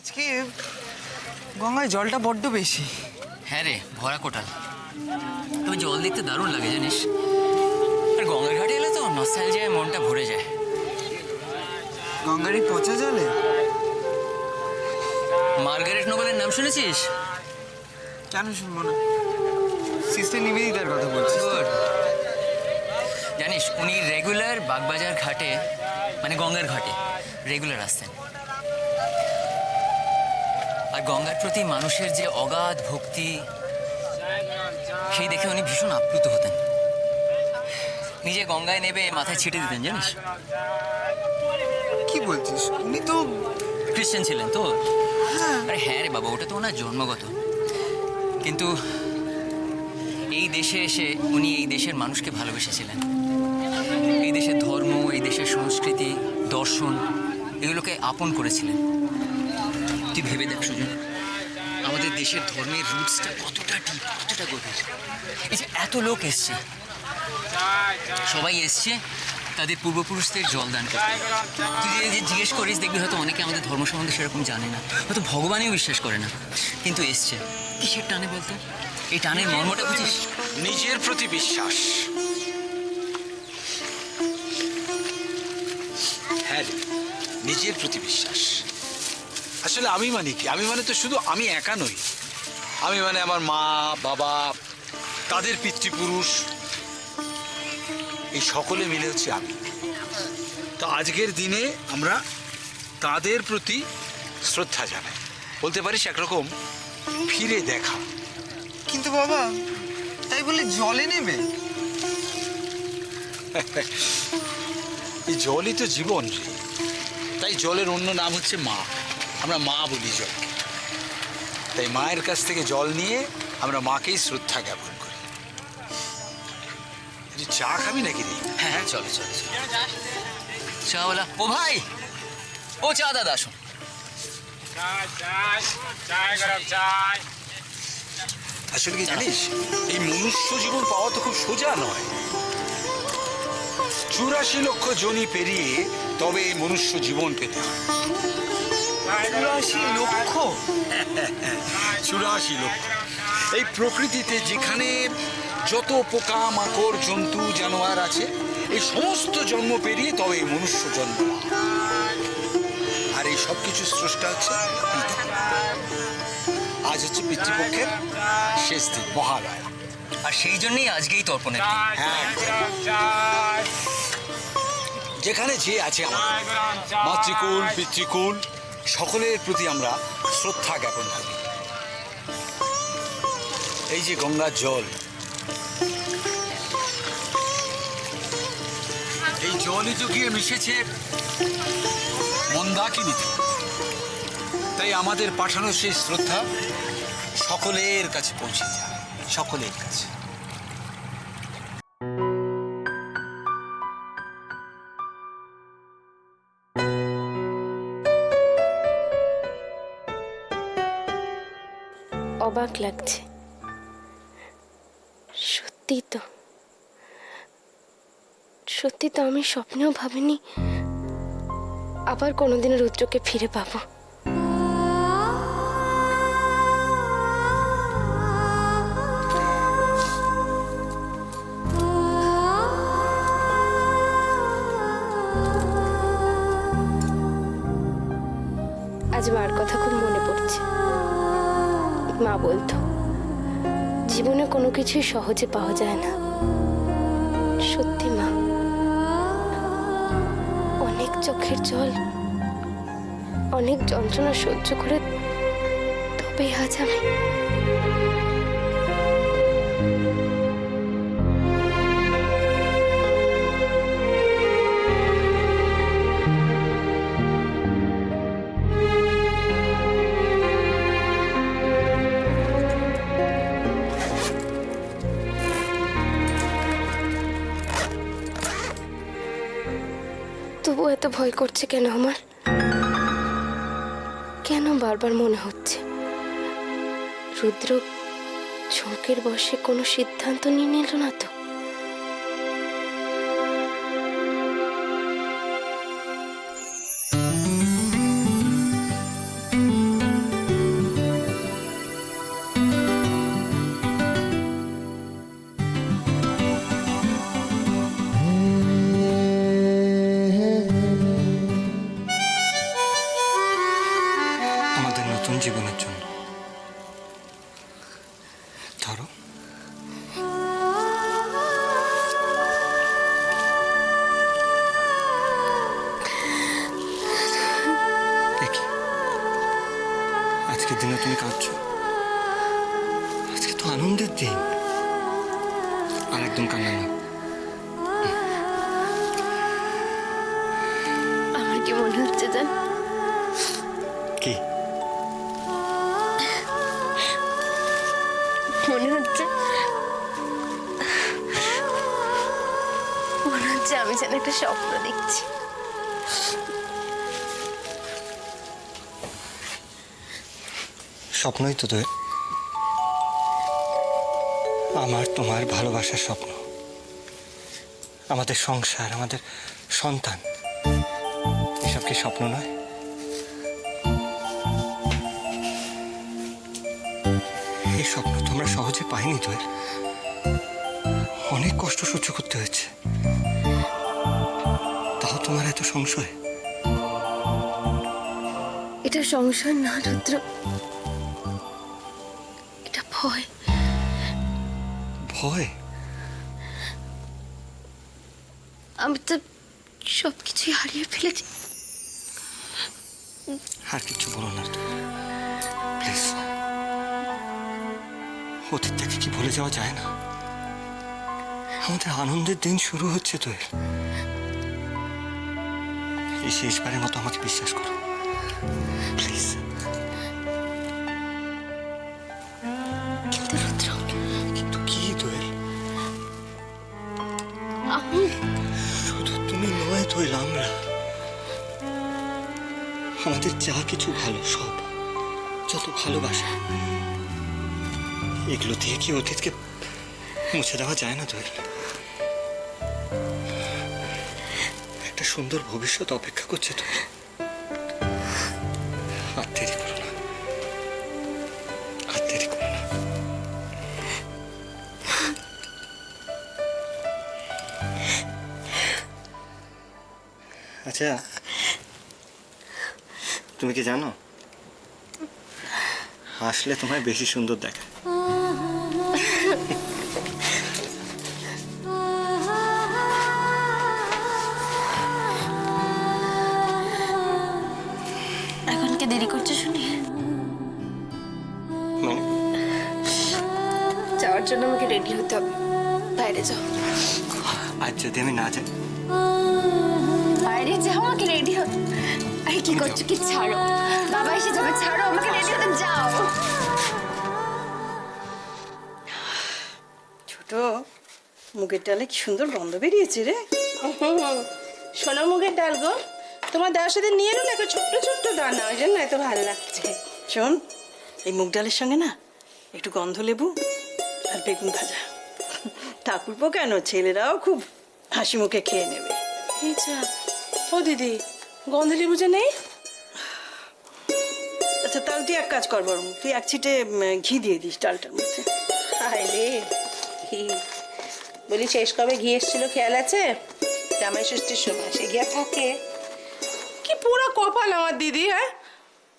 আজকে গঙ্গায় জলটা বড্ড বেশি। হ্যাঁ রে, ভরা কোটাল। তবে জল দেখতে দারুণ লাগে জানিস। আর গঙ্গার ঘাটে এলে তো নস্টালজিয়ায় মনটা ভরে যায়। গঙ্গার এই পচা জলে মার্গারেট নোবেলের নাম শুনেছিস? কেন শুনবো না? সিস্টার নিবেদিতার কথা বলছিস? Good. জানিস উনি রেগুলার বাগবাজার ঘাটে, মানে গঙ্গার ঘাটে রেগুলার আসতেন। আর গঙ্গার প্রতি মানুষের যে অগাধ ভক্তি, সেই দেখে উনি ভীষণ আপ্লুত হতেন। নিজে গঙ্গায় নেবে মাথায় ছিটে দিতেন জানিস। কি বলছিস? উনি তো খ্রিস্টান ছিলেন তো। আরে হ্যাঁ রে বাবা, ওটা তো ওনার জন্মগত। কিন্তু এই দেশে এসে উনি এই দেশের মানুষকে ভালোবেসেছিলেন। এই দেশের ধর্ম, এই দেশের সংস্কৃতি, দর্শন, এগুলোকে আপন করেছিলেন। তুই ভেবে দেখ সুজন, আমাদের দেশের ধর্মের রুটসটা কতটা ডিপ, কতটা গভীর। এই যে এত লোক এসছে, সবাই এসছে তাদের পূর্বপুরুষদের জলদান করতে। তুই যদি জিজ্ঞেস করিস দেখবি হয়তো অনেকে আমাদের ধর্ম সম্বন্ধে সেরকম জানে না, হয়তো ভগবানেও বিশ্বাস করে না, কিন্তু এসছে কিসের টানে বলতো? এই টানের মর্মটা বুঝিস? নিজের প্রতি বিশ্বাস। হ্যাঁ রে, নিজের প্রতি বিশ্বাস। আসলে আমি মানে কি? আমি মানে তো শুধু আমি একা নই। আমি মানে আমার মা বাবা, তাদের পিতৃপুরুষ, এই সকলে মিলে হচ্ছে আমি। তো আজকের দিনে আমরা তাদের প্রতি শ্রদ্ধা জানাই, বলতে পারিস একরকম ফিরে দেখা। কিন্তু বাবা, তাই বলে জলে নেবে? এই জলই তো জীবন রে। তাই জলের অন্য নাম হচ্ছে মা। আমরা মা বলি জলকে। তাই মায়ের কাছ থেকে জল নিয়ে আমরা মাকেই শ্রদ্ধা জ্ঞাপন করি। চা খাবি নাকি রে? হ্যাঁ হ্যাঁ, চলো চলো চাওয়ালা। ও ভাই, ও চা দাদা আসুন। আসলে কি জানিস, এই মনুষ্য জীবন পাওয়া তো খুব সোজা নয়। 84 লক্ষ জনি পেরিয়ে তবে এই মনুষ্য জীবন পেতে হয়। 84 লক্ষ? 84 লক্ষ। এই প্রকৃতিতে যেখানে যত পোকা মাকড় জন্তু জানোয়ার আছে, এই সমস্ত জন্ম পেরিয়ে তবে এই মনুষ্য জন্ম। আর এই সব কিছু স্রষ্টা হচ্ছে পিতা। আজ হচ্ছে পিতৃপক্ষের শেষ দিন, মহালয়া। আর সেই জন্যই আজকেই তর্পণের দিন। হ্যাঁ, যেখানে যে আছে আমাদের মাতৃকুল পিতৃকুল সকলের প্রতি আমরা শ্রদ্ধা জ্ঞাপন করি। এই যে গঙ্গার জল, এই জলই তো গিয়ে মিশেছে মন্দাকিনীতে। তাই আমাদের পাঠানো সেই শ্রদ্ধা সকলের কাছে পৌঁছে যায়, সকলের কাছে। অবাক লাগছে, সত্যি তো। সত্যি তো আমি স্বপ্নেও ভাবিনি আবার কোনোদিন রুদ্রকে ফিরে পাবো। আজ মার কথা খুব মনে পড়ছে। মা বলতো জীবনে কোনো কিছুই সহজে পাওয়া যায় না। সত্যি মা, অনেক চোখের জল, অনেক যন্ত্রণা সহ্য করে তবে আজ আমি তবু এত ভয় করছে কেন আমার? কেন বারবার মনে হচ্ছে রুদ্র ঝোঁকের বশে কোনো সিদ্ধান্ত নিয়ে নিল না তো? আমাদের নতুন জীবনের জন্য। ধরো, দেখি আজকের দিনে তুমি কাঁদছো। আজকে তো আনন্দের দিন। আর একদম কান্না না। আমার কি মনে হচ্ছে জান, কি মনে হচ্ছে আমি যেন একটা স্বপ্ন দেখছি। স্বপ্নই তো তোর, আমার তোমার ভালোবাসার স্বপ্ন, আমাদের সংসার, আমাদের সন্তান, এসব কি স্বপ্ন নয়? এই স্বপ্ন তোমরা সহজে পাইনি তো, অনেক কষ্ট সহ্য করতে হয়েছে, তাও তোমার এত সংশয়। এটা সংশয় না রুদ্র, এটা ভয়। ভয়? আমি তো সবকিছুই হারিয়ে ফেলেছি। আর কিছু বলো না প্লিজ। অতীতটাকে কি ভুলে যাওয়া যায় না? আমাদের আনন্দের দিন শুরু হচ্ছে তো। এই শেষবারের মতো আমাকে বিশ্বাস করো প্লিজ। কিন্তু রুদ্র, কিন্তু কি দোয়েল? আমি শুধু তুমি নয় দোয়েল, আমরা, আমাদের যা কিছু ভালো, সব, যত ভালোবাসা, এগুলো দিয়ে কি অতীতকে মুছে দেওয়া যায় না দোয়েল? একটা সুন্দর ভবিষ্যৎ অপেক্ষা করছে তো। আর দেরি করো না, আর দেরি করো না। আচ্ছা, তুমি কি জানো, হাসলে তোমায় বেশি সুন্দর দেখায়। এখন কি দেরি করছো শুনি? মানে যাওয়ার জন্য আমাকে রেডি হতে হবে। বাইরে যাও, আজ যদি আমি না যাই? বাইরে যাও, আমাকে রেডি হতে। আরে কি করছো? কি ছাড়ো, বাবা এসে যাবে, ছাড়ো আমাকে, রেডি হতে যাও। ছোট, মুগের ডালে কি সুন্দর গন্ধ বেরিয়েছে রে। সোনা মুগের ডাল গো, তোমার দেওয়ার সাথে নিয়ে এলো না একটা ছোট্ট ছোট্ট দানা, ওই জন্য এত ভালো লাগছে। শোন, এই মুগ ডালের সঙ্গে না একটু গন্ধ লেবু আর বেগুন ভাজা। ঠাকুরপো কেন, ছেলেরাও খুব হাসি মুখে খেয়ে নেবে। এই যা, ও দিদি, গন্ধ লেবু যে নেই? আচ্ছা তাহলে তুই এক কাজ কর, বরং তুই এক ছিটে ঘি দিয়ে দিস ডালটার মধ্যে। হায় রে, ঘি বলি শেষ কবে ঘি এসেছিল খেয়াল আছে? জামাই ষষ্ঠীর সময় সে ঘি আর থাকে? কি পুরো কপাল আমার দিদি। হ্যাঁ,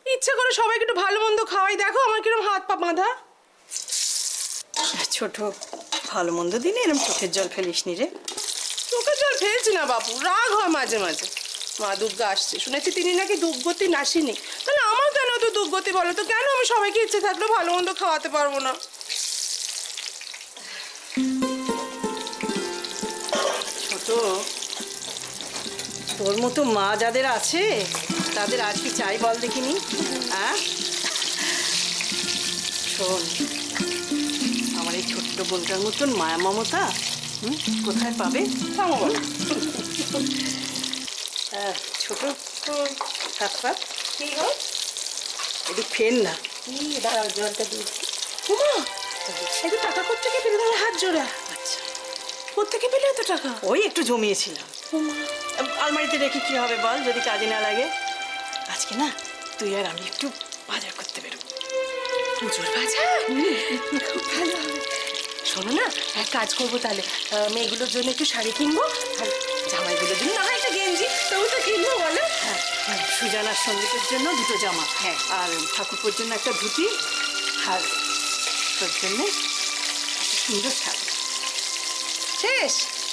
ইচ্ছা করে সবাইকে একটু ভালো মন্দ খাওয়াই, দেখো আমার কিরম হাত পা বাঁধা। ছোট, ভালো মন্দ দিনে এরকম চোখের জল ফেলিস নি রে। চোখে জল ফেলছি না বাবু, রাগ হয় মাঝে মাঝে। মা দুর্গা আসছে, শুনেছি তিনি নাকি দুর্গতি নাসিনী। তাহলে আমার কেন তো দুর্গতি বলো তো? কেন আমি সবাইকে ইচ্ছে থাকলেও ভালো মন্দ খাওয়াতে পারবো না? ছোট, তোর মতো মা যাদের আছে তাদের আর কি চাই বল দেখিনি? হ্যাঁ শোন, আমার এই ছোট্ট বোনটার মতন মায়া মমতা কোথায় পাবে? থামো বলো। ছোট, হাত পা কি গো? একটু ফের না। দাঁড়াও, জলটা দিয়ে দিই। উমা, এত টাকা কোত্থেকে পেলে তোমার হাত জোড়া? আচ্ছা, কোত্থেকে পেলে এত টাকা? ওই একটু জমিয়েছিলাম। আলমারিতে রেখে কি হবে বল, যদি কাজে না লাগে। আজকে না তুই আর আমি একটু বাজার করতে বেরোবো। পুজোর বাজার? খুব ভালো হবে। শোনো না, এক কাজ করবো তাহলে, মেয়েগুলোর জন্য একটু শাড়ি কিনবো, আর জামাইগুলোর জন্য না হয় একটা গেঞ্জি, তবু তো কিনবো বলো। হ্যাঁ, সুজানার সঙ্গীতের জন্য দুটো জামা, হ্যাঁ। আর ঠাকুরপোর জন্য একটা ধুতি, আর তোর জন্য একটা সুন্দর শাড়ি। শেষ?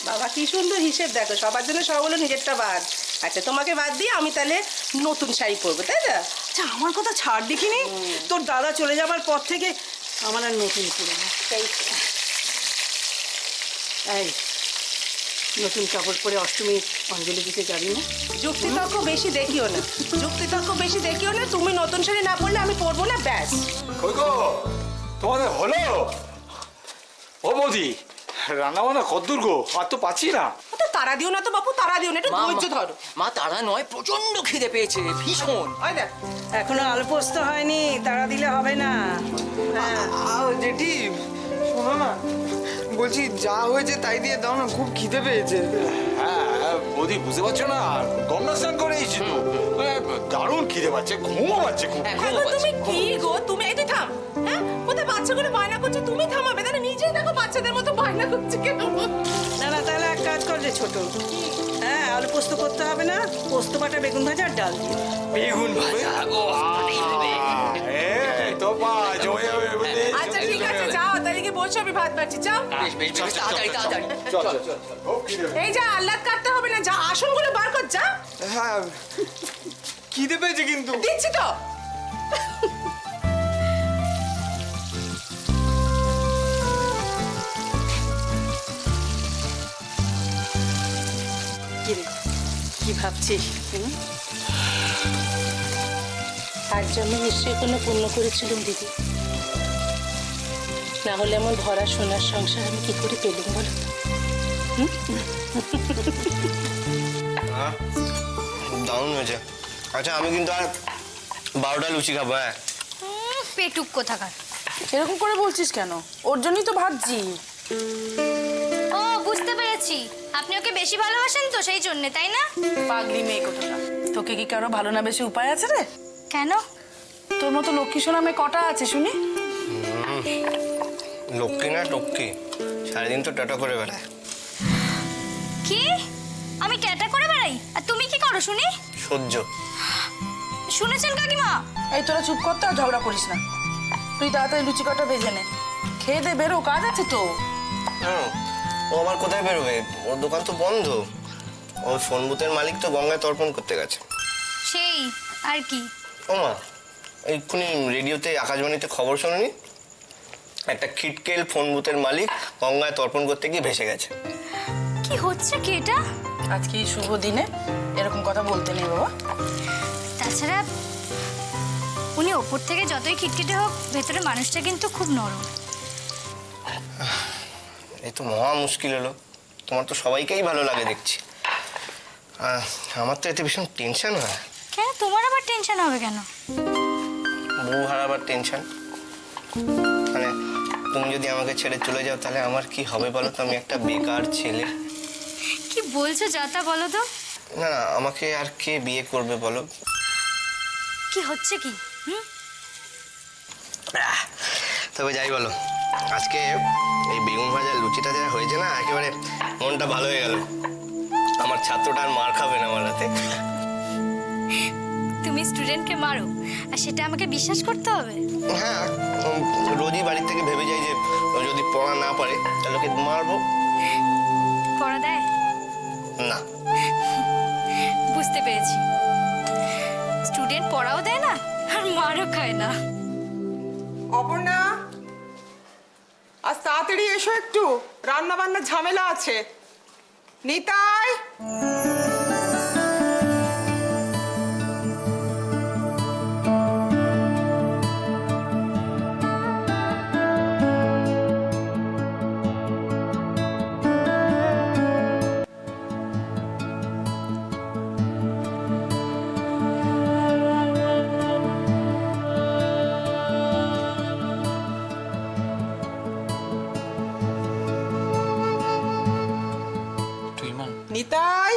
বাবা কি সুন্দর হিসেব দেখো, সবার জন্য সব হলো, নিজেরটা বাদ। আচ্ছা তোমাকে বাদ দিয়ে আমি তাহলে নতুন শাড়ি পরবো, তাই না? আচ্ছা আমার কথা ছাড় দেখিনি, তোর দাদা চলে যাবার পর থেকে আমার আর নতুন করে না। তাই তো। এই নতুন কাপড় পরে অষ্টমী অঞ্জলি দিতে যাবি না? যুক্তিতর্ক বেশি দেখিও না, যুক্তিতর্ক বেশি দেখিও না। তুমি নতুন শাড়ি না পরলে আমি পরবো না, ব্যাস। কই গো তোমাদের হলো? ও বৌদি, রান্না বান্না কদ্দূর গো? আর তো পাচ্ছি না। তো তারা দিও না তো বাপু, তারা দিও না, একটু ধৈর্য ধরো। মা তারা নয়, প্রচন্ড খিদে পেয়েছে ভীষণ। ওই দেখ, এখনো আলু পোস্ত হয়নি, তাড়া দিলে হবে না। হ্যাঁ জেঠি শোনো না, বলছি যা হয়েছে তাই দিয়ে দাও না, খুব খিদে পেয়েছে। হ্যাঁ বৌদি, বুঝতে পারছো না, গঙ্গা স্নান করে এসেছি তো, দারুণ খিদে পাচ্ছে, ঘুমও পাচ্ছে খুব। হ্যাঁ গো, তুমি কি গো, তুমি এই তুই থাম। হ্যাঁ কোথায় বাচ্চাগুলো বায়না করছে, তুমি থামাবে, তাহলে নিজেই দেখো বাচ্চাদের মতো বায়না করছে কেন। না না, তাহলে এক কাজ কর রে ছোট, হ্যাঁ আলু পোস্ত করতে হবে না, পোস্ত বাটা বেগুন ভাজা আর ডাল দিয়ে। বেগুন ভাজা গো, এই তো মা জমে যাবে বুঝলি? আচ্ছা ঠিক আছে, যাও তাহলে কি বলছো, আমি ভাত বাড়ছি, যাও। বেশ বেশ বেশ, তাড়াতাড়ি তাড়াতাড়ি। চল চল চল, খুব খিদে পেয়েছে। এই যা, আহ্লাদ কাটতে হবে না, যা আসনগুলো বার কর, যা। হ্যাঁ খিদে পেয়েছে কিন্তু। দিচ্ছি তো। কি রে, কি ভাবছিস? তার জন্য নিশ্চয়ই কোনো পুণ্য করেছিলাম দিদি, না হলে এমন ভরা সোনার সংসার আমি কি করে পেলাম বলো তো? দারুণ হয়েছে। আচ্ছা আমি কিন্তু আর 12টা লুচি খাবো। হ্যাঁ পেটুক কোথাকার। এরকম করে বলছিস কেন? ওর জন্যই তো ভাবছি। ও বুঝতে পেরেছি, আপনি ওকে বেশি ভালোবাসেন তো সেই জন্য, তাই না? পাগলি মেয়ে কোথাটা। তোকে কি কারো ভালো না বেশি উপায় আছে রে? কেন? তোর মতো লক্ষ্মী সোনা মেয়ে কটা আছে শুনি? লক্ষ্মী না টক্কি, সারাদিন তো টাটা করে বেড়ায়। কি? আমি ট্যাটা করে বেড়াই, আর তুমি কি করো শুনি? সহ্য। শুনেছেন কাকিমা? এই তোরা চুপ করতে আর ঝগড়া করিস না। তুই তাড়াতাড়ি লুচি কটা ভেজে নে, খেয়ে দে, বেরো, কাজ আছে তো। কেন? ও আবার কোথায় বেরোবে? ওর দোকান তো বন্ধ। ওর ফোন বুথের মালিক তো গঙ্গায় তর্পণ করতে গেছে। সেই আর কি। ও মা, এক্ষুনি রেডিওতে আকাশবাণীতে খবর শোনেনি? একটা খিটকেল ফোন বুথের মালিক গঙ্গায় তর্পণ করতে গিয়ে ভেসে গেছে। কি হচ্ছে কি এটা? আজকে এই শুভ দিনে এরকম কথা বলতে নেই বাবা। তাছাড়া উনি ওপর থেকে যতই খিটখিটে হোক, ভেতরে মানুষটা কিন্তু খুব নরম। এই তো মহা মুশকিল হলো। তোমার তো সবাইকেই ভালো লাগে দেখছি, আমার তো এতে ভীষণ টেনশন হয়। কেন, তোমার আবার টেনশন হবে কেন? বউ হারাবার টেনশন। মানে তুমি যদি আমাকে ছেড়ে চলে যাও তাহলে আমার কি হবে বলো তো? আমি একটা বেকার ছেলে। কি বলছো যাতা, বলো তো। না না, আমাকে আর কে বিয়ে করবে বলো? কি হচ্ছে কি? তবে যাই বলো, আজকে এই বেগুন ভাজার লুচিটা যা হয়েছে না, একেবারে মনটা ভালো হয়ে গেল। আমার ছাত্রটা আর মার খাবে না আমার হাতে। তুমি স্টুডেন্টকে মারো, আর সেটা আমাকে বিশ্বাস করতে হবে? হ্যাঁ, রোজই বাড়ি থেকে ভেবে যাই যে ও যদি পড়া না পারে তাহলে ওকে মারবো। পড়া দেয় না, বুঝতে পেরেছি, স্টুডেন্ট পড়াও দেয় না আর মারও খায় না। অপর্ণা, আজ তাড়াতাড়ি এসো, একটু রান্না বান্নার ঝামেলা আছে। নিতাই, নিতাই,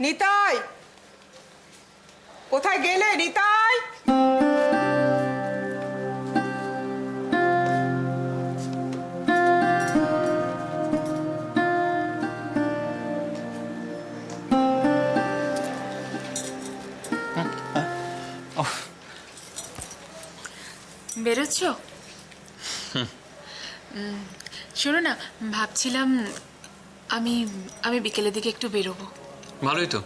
নিতাই, কোথায় গেলে নিতাই? বেরোচ্ছ? শোনো না, ভাবছিলাম আমি আমি বিকেলের দিকে একটু বেরোবো। ভালোই তো।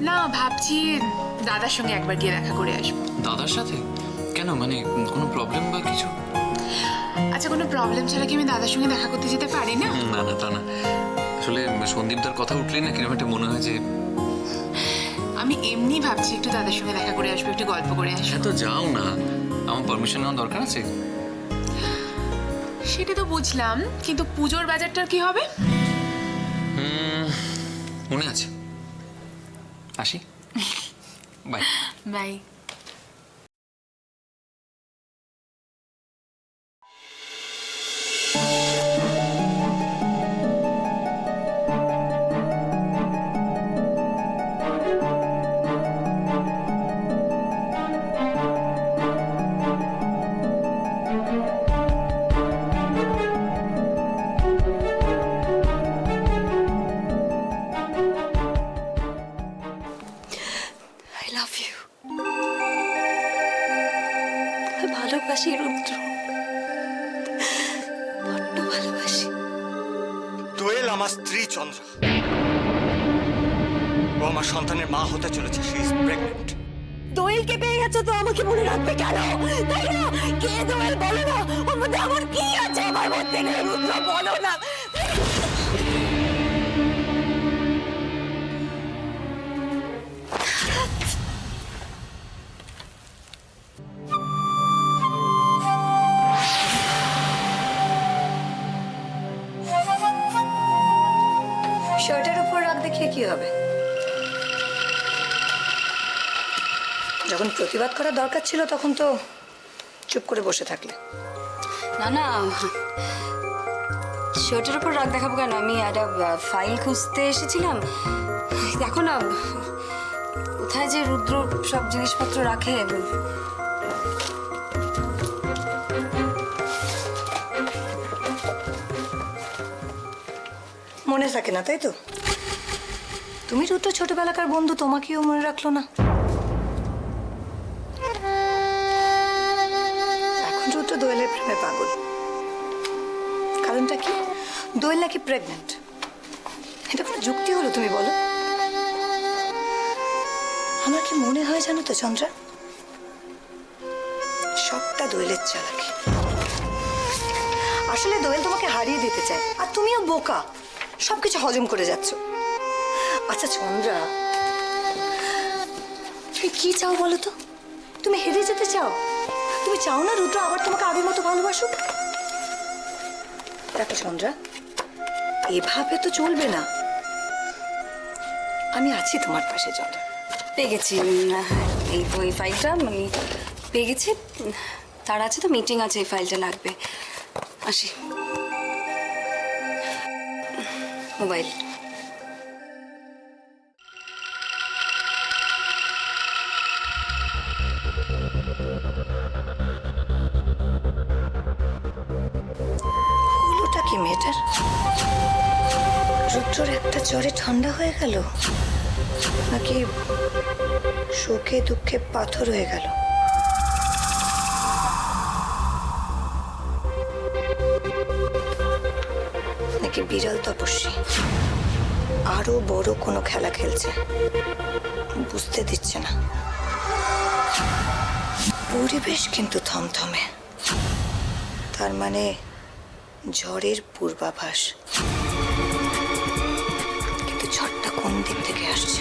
না, ভাবছি দাদার সঙ্গে একবার গিয়ে দেখা করে আসবো। দাদার সাথে? কেন, মানে কোনো প্রবলেম বা কিছু? আচ্ছা, কোনো প্রবলেম ছাড়া কি আমি দাদার সঙ্গে দেখা করতে যেতে পারি না? না না, তা না। আসলে সন্দীপদার কথা উঠলেই না কিরকম একটা মনে হয় যে আমি এমনি ভাবছি একটু দাদার সঙ্গে দেখা করে আসবো, একটু গল্প করে আসবো। তো যাও না, আমার পারমিশন নেওয়ার দরকার আছে? সেটা তো বুঝলাম, কিন্তু পুজোর বাজারটার কি হবে? মনে আছে। আসি, bye. Bye. I love you. ভালোবাসি রুদ্র, বড্ড ভালোবাসি। দোয়েল আমার স্ত্রী চন্দ্রা। ও আমার সন্তানের মা হতে চলেছে। She is pregnant. দোয়েলকে পেয়ে গেছো তো আমাকে মনে রাখবে কেন? তাই না? কে দোয়েল বলো না, ওর মধ্যে আমার কি আছে? আমার মধ্যে নেই রুদ্র, বলো না। শার্টের উপর রাগ দেখিয়ে কি হবে? যখন প্রতিবাদ করার দরকার ছিল তখন তো চুপ করে বসে থাকলে। না না, শার্টের উপর রাগ দেখাবো কেন? আমি একটা ফাইল খুঁজতে এসেছিলাম। দেখো না কোথায় যে রুদ্র সব জিনিসপত্র রাখে। মনে থাকে না, তাই তো? তুমি রুদ্র ছোটবেলাকার বন্ধু, তোমাকেও মনে রাখলো না? এখন রুদ্র দোয়েলের প্রেমে পাগল। কারণটা কি? দোয়েল নাকি প্রেগনেন্ট। এটা কোনো যুক্তি হলো তুমি বলো? আমার কি মনে হয় জানো তো চন্দ্রা, সবটা দোয়েলের চালাকি। আসলে দোয়েল তোমাকে হারিয়ে দিতে চায়, আর তুমিও বোকা, সবকিছু হজম করে যাচ্ছ। আচ্ছা চন্দ্রা, তুমি কি চাও বলো তো? তুমি হেরে যেতে চাও? তুমি চাও না রুদ্র আবার তোমাকে আগের মতো ভালোবাসুক? দেখো চন্দ্রা, এভাবে তো চলবে না। আমি আছি তোমার পাশে চন্দ্রা। পেয়ে গেছি এই ফাইলটা, আমি পেয়ে গেছি। তার আছে তো মিটিং আছে, এই ফাইলটা লাগবে। আসি। মোবাইল। হলোটা কি মেয়েটার? রুদ্রর একটা জ্বরে ঠান্ডা হয়ে গেল, নাকি শোকে দুঃখে পাথর হয়ে গেল? নাকি বিড়াল তপস্বী আরো বড় কোনো খেলা খেলছে, বুঝতে দিচ্ছে না। পরিবেশ কিন্তু থমথমে, তার মানে ঝড়ের পূর্বাভাস। কিন্তু ঝড়টা কোন দিক থেকে আসছে?